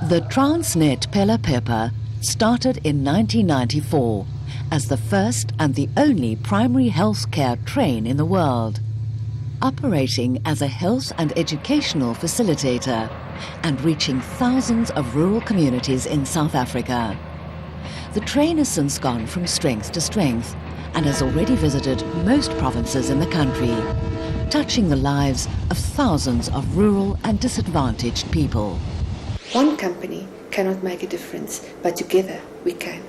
The Transnet Phelophepa started in 1994 as the first and the only primary health care train in the world, operating as a health and educational facilitator and reaching thousands of rural communities in South Africa. The train has since gone from strength to strength and has already visited most provinces in the country, touching the lives of thousands of rural and disadvantaged people. One company cannot make a difference, but together we can.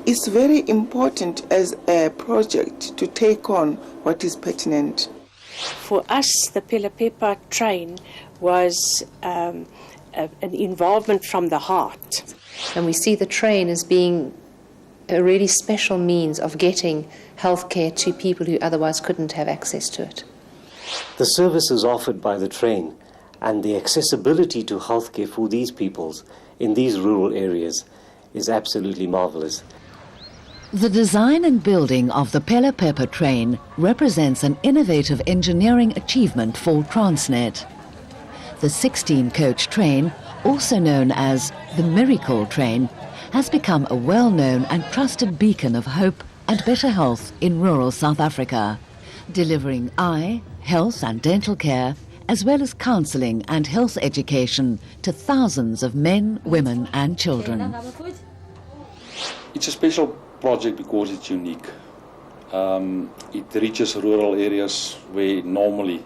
It's very important as a project to take on what is pertinent. For us, the Phelophepa train was an involvement from the heart. And we see the train as being a really special means of getting healthcare to people who otherwise couldn't have access to it. The services offered by the train and the accessibility to healthcare for these peoples in these rural areas is absolutely marvelous. The design and building of the Phelophepa train represents an innovative engineering achievement for Transnet. The 16-coach train, also known as the Miracle Train, has become a well-known and trusted beacon of hope and better health in rural South Africa, delivering eye, health and dental care, as well as counselling and health education to thousands of men, women and children. It's a special project because it's unique. It reaches rural areas where normally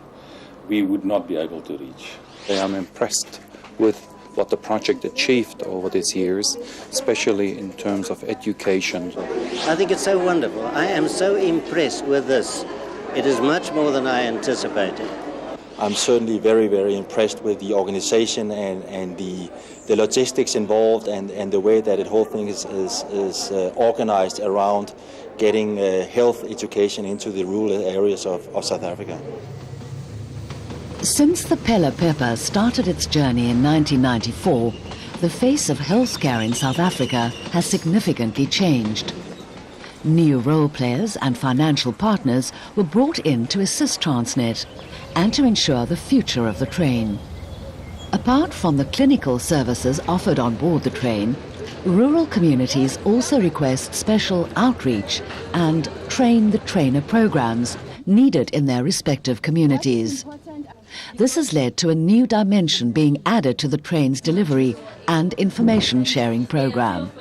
we would not be able to reach. I'm impressed with what the project achieved over these years, especially in terms of education. I think it's so wonderful. I am so impressed with this. It is much more than I anticipated. I'm certainly very, very impressed with the organization and the logistics involved and the way that the whole thing is organized around getting health education into the rural areas of South Africa. Since the Phelophepa started its journey in 1994, the face of healthcare in South Africa has significantly changed. New role players and financial partners were brought in to assist Transnet and to ensure the future of the train. Apart from the clinical services offered on board the train, rural communities also request special outreach and train-the-trainer programs needed in their respective communities. This has led to a new dimension being added to the train's delivery and information sharing program.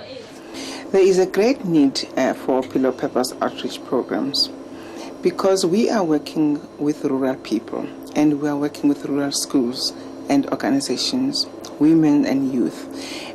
There is a great need for Phelophepa's outreach programs because we are working with rural people and we are working with rural schools and organizations, women and youth,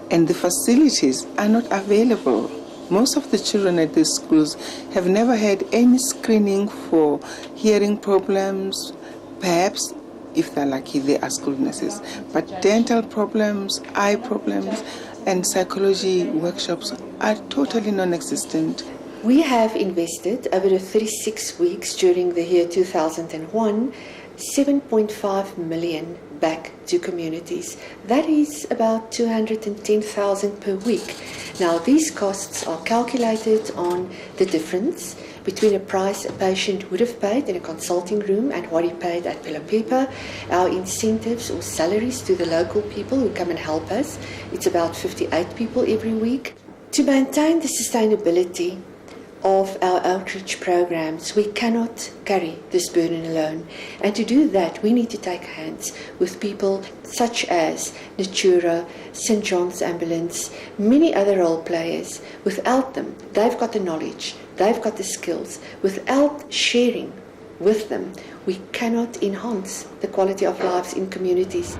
and the facilities are not available. Most of the children at these schools have never had any screening for hearing problems. Perhaps, if they're lucky, they are school nurses, but dental problems, eye problems, and psychology workshops are totally non-existent. We have invested over the 36 weeks during the year 2001, 7.5 million back to communities. That is about 210,000 per week. Now, these costs are calculated on the difference between a price a patient would have paid in a consulting room and what he paid at Phelophepa, our incentives or salaries to the local people who come and help us. It's about 58 people every week. To maintain the sustainability of our outreach programs, we cannot carry this burden alone. And to do that, we need to take hands with people such as Natura, St. John's Ambulance, many other role players. Without them, they've got the knowledge, they've got the skills. Without sharing with them, we cannot enhance the quality of lives in communities.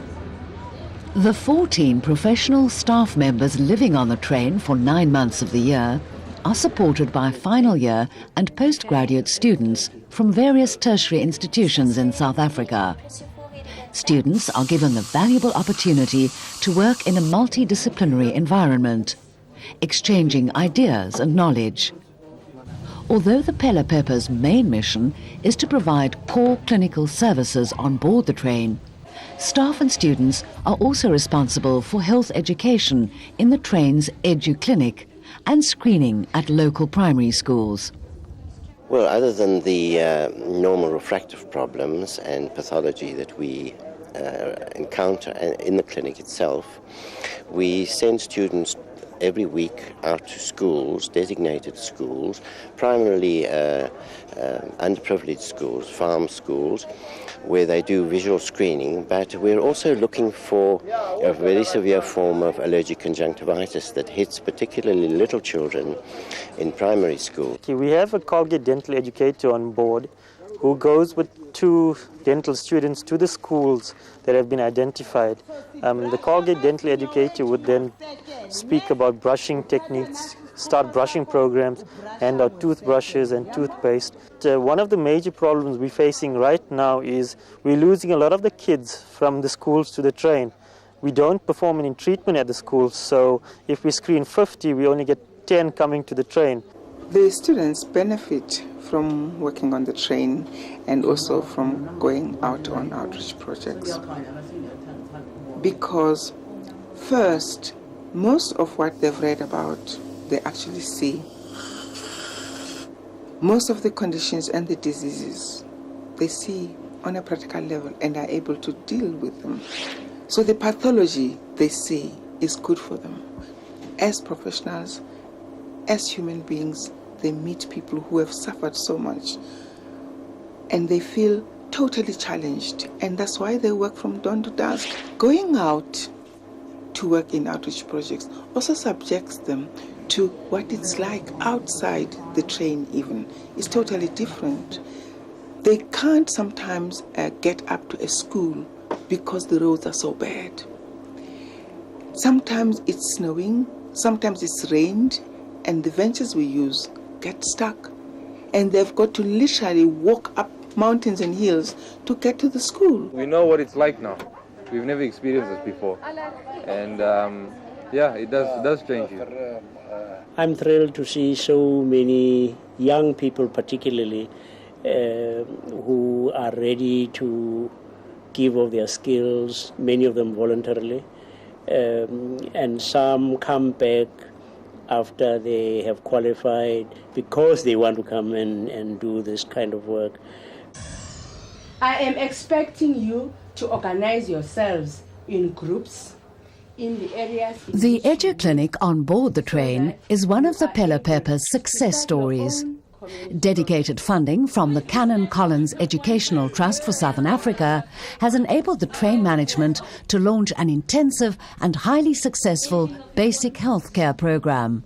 The 14 professional staff members living on the train for 9 months of the year are supported by final year and postgraduate students from various tertiary institutions in South Africa. Students are given the valuable opportunity to work in a multidisciplinary environment, exchanging ideas and knowledge. Although the Phelophepa's main mission is to provide core clinical services on board the train, staff and students are also responsible for health education in the train's EduClinic and screening at local primary schools. Well, other than the normal refractive problems and pathology that we encounter in the clinic itself, We send students every week out to schools, designated schools, primarily underprivileged schools, farm schools, where they do visual screening, but we're also looking for a very severe form of allergic conjunctivitis that hits particularly little children in primary school. We have a Colgate dental educator on board who goes with 2 dental students to the schools that have been identified. The Colgate dental educator would then speak about brushing techniques, start brushing programs, hand out toothbrushes and toothpaste. One of the major problems we're facing right now is we're losing a lot of the kids from the schools to the train. We don't perform any treatment at the schools, so if we screen 50, we only get 10 coming to the train. The students benefit from working on the train and also from going out on outreach projects. Because first, most of what they've read about, they actually see. Most of the conditions and the diseases, they see on a practical level and are able to deal with them. So the pathology they see is good for them. As professionals, as human beings, they meet people who have suffered so much and they feel totally challenged, and that's why they work from dawn to dusk. Going out to work in outreach projects also subjects them to what it's like outside the train even. It's totally different. They can't sometimes get up to a school because the roads are so bad. Sometimes it's snowing, sometimes it's rained, and the benches we use get stuck, and they've got to literally walk up mountains and hills to get to the school. We know what it's like now. We've never experienced this before, and it does change you. I'm thrilled to see so many young people particularly who are ready to give of their skills, many of them voluntarily, and some come back after they have qualified because they want to come and do this kind of work. I am expecting you to organize yourselves in groups in the areas. The EduClinic on board the train is one of the Phelophepa's success stories. Dedicated funding from the Canon Collins Educational Trust for Southern Africa has enabled the train management to launch an intensive and highly successful basic healthcare program.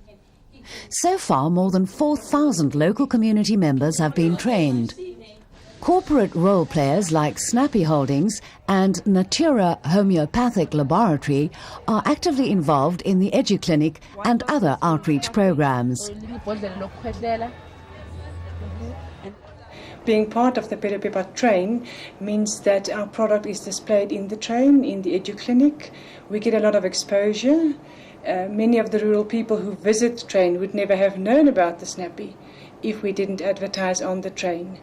So far, more than 4,000 local community members have been trained. Corporate role players like Snappy Holdings and Natura Homeopathic Laboratory are actively involved in the EduClinic and other outreach programs. Being part of the Phelophepa train means that our product is displayed in the train, in the EduClinic. We get a lot of exposure. Many of the rural people who visit the train would never have known about the Snappy if we didn't advertise on the train.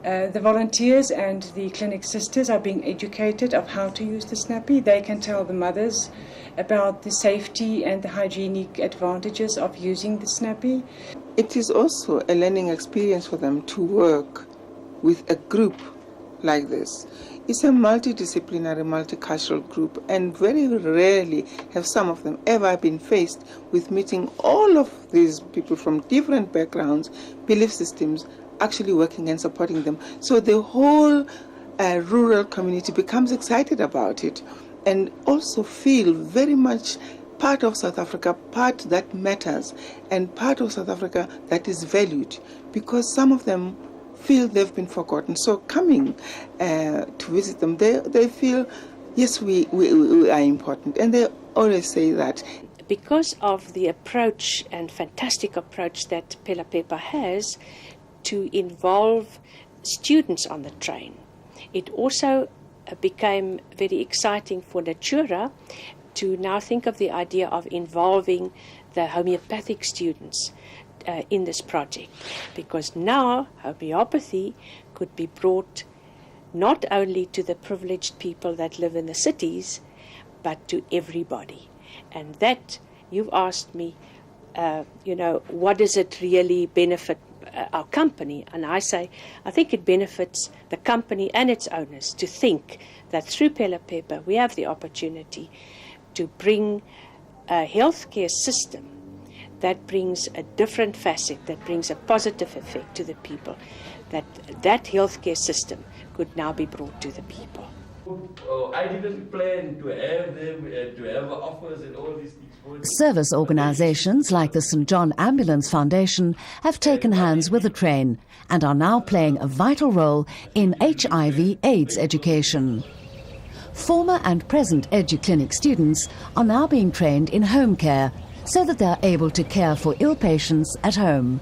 The volunteers and the clinic sisters are being educated of how to use the Snappy. They can tell the mothers about the safety and the hygienic advantages of using the Snappy. It is also a learning experience for them to work with a group like this. It's a multidisciplinary, multicultural group, and very rarely have some of them ever been faced with meeting all of these people from different backgrounds, belief systems, actually working and supporting them. So the whole rural community becomes excited about it and also feel very much part of South Africa, part that matters, and part of South Africa that is valued, because some of them feel they've been forgotten. So coming to visit them, they feel, yes, we are important, and they always say that. Because of the approach and fantastic approach that Phelophepa has to involve students on the train, it also became very exciting for Natura to now think of the idea of involving the homeopathic students in this project, because now homeopathy could be brought not only to the privileged people that live in the cities, but to everybody. And that, you've asked me, what does it really benefit our company? And I say, I think it benefits the company and its owners to think that through Phelophepa we have the opportunity to bring a healthcare system that brings a different facet, that brings a positive effect to the people, that healthcare system could now be brought to the people. I didn't plan to have them, to have offers and all these things. Service organisations like the St John Ambulance Foundation have taken hands with the train and are now playing a vital role in HIV/AIDS education. Former and present EduClinic students are now being trained in home care so that they are able to care for ill patients at home.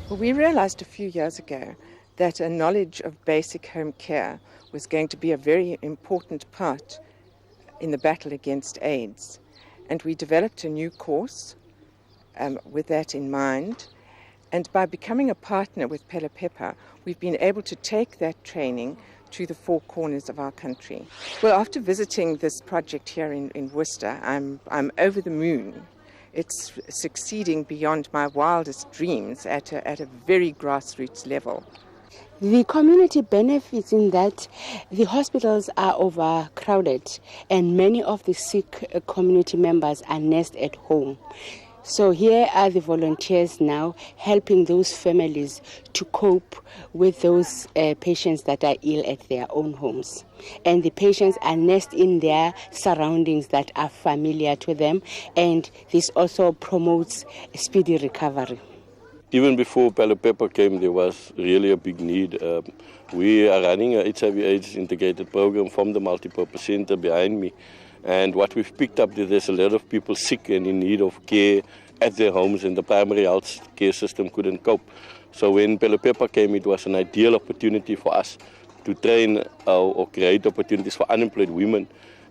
Well, we realised a few years ago that a knowledge of basic home care was going to be a very important part in the battle against AIDS. And we developed a new course with that in mind. And by becoming a partner with Phelophepa, we've been able to take that training to the four corners of our country. Well, after visiting this project here in Worcester, I'm over the moon. It's succeeding beyond my wildest dreams at a very grassroots level. The community benefits in that the hospitals are overcrowded and many of the sick community members are nursed at home. So here are the volunteers now helping those families to cope with those patients that are ill at their own homes. And the patients are nursed in their surroundings that are familiar to them, and this also promotes speedy recovery. Even before Phelophepa came, there was really a big need. We are running a HIV/AIDS integrated program from the multipurpose center behind me. And what we've picked up, there's a lot of people sick and in need of care at their homes, and the primary health care system couldn't cope. So when Phelophepa came, it was an ideal opportunity for us to train or create opportunities for unemployed women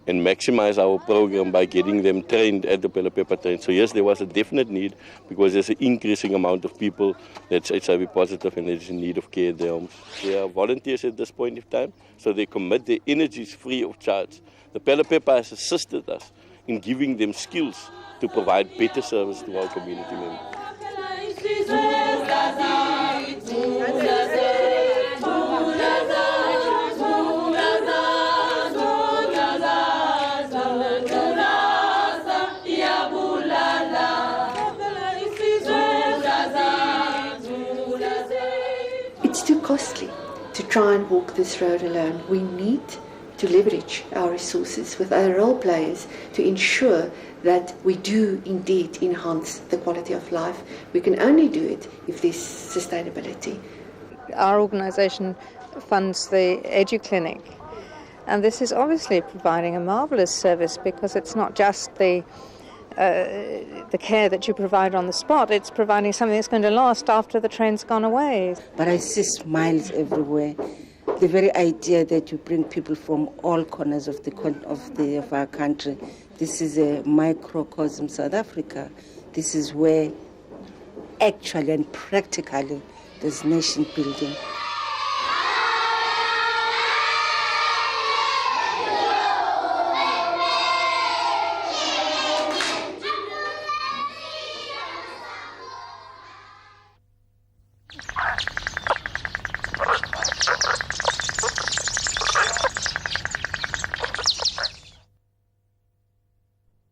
and maximize our program by getting them trained at the Phelophepa train. So yes, there was a definite need because there's an increasing amount of people that's HIV positive and that's in need of care at their homes. They are volunteers at this point in time, so they commit their energies free of charge. The Phelophepa has assisted us in giving them skills to provide better service to our community members. It's too costly to try and walk this road alone. We need to leverage our resources with other role players to ensure that we do indeed enhance the quality of life. We can only do it if there's sustainability. Our organisation funds the EduClinic, and this is obviously providing a marvellous service because it's not just the care that you provide on the spot, it's providing something that's going to last after the train's gone away. But I see smiles everywhere. The very idea that you bring people from all corners of our country. This is a microcosm South Africa. This is where actually and practically there's nation building.